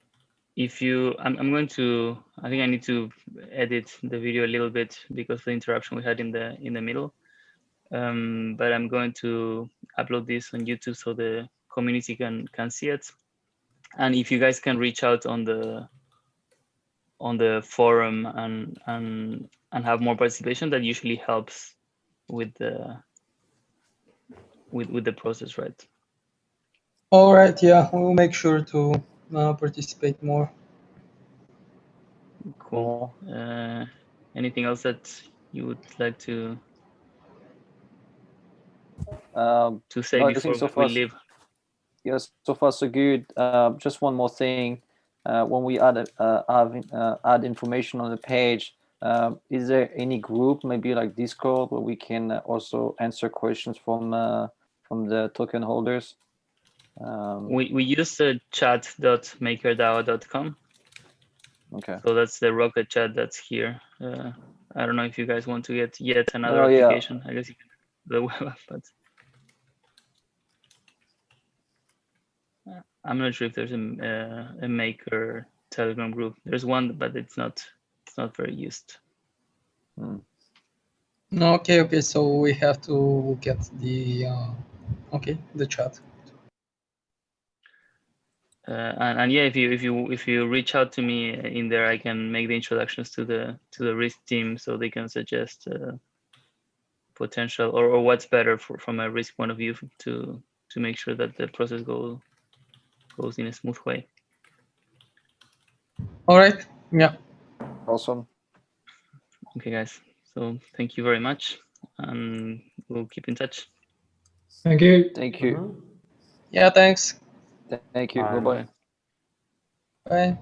if you, I'm going to, I think I need to edit the video a little bit because of the interruption we had in the middle. But I'm going to upload this on YouTube so the community can see it. And if you guys can reach out on the forum and have more participation, that usually helps with the process, right? All right, yeah, we'll make sure to participate more. Cool. Anything else that you would like to say no, before so we leave? Yes, so far so good. Just one more thing. When we add information on the page, is there any group, maybe like Discord, where we can also answer questions from the token holders? We use the chat.makerdao.com. Okay. So that's the Rocket chat that's here. I don't know if you guys want to get yet another application. Yeah. I guess you can the web app, but I'm not sure if there's a Maker Telegram group. There's one, but it's not very used. Okay. So we have to get the the chat. And yeah, if you reach out to me in there, I can make the introductions to the risk team so they can suggest potential or what's better from a risk point of view to make sure that the process goes in a smooth way. All right. Yeah. Awesome. Okay, guys. So thank you very much, and we'll keep in touch. Thank you. Thank you. Yeah. Thanks. Thank you. Bye. Bye-bye. Bye.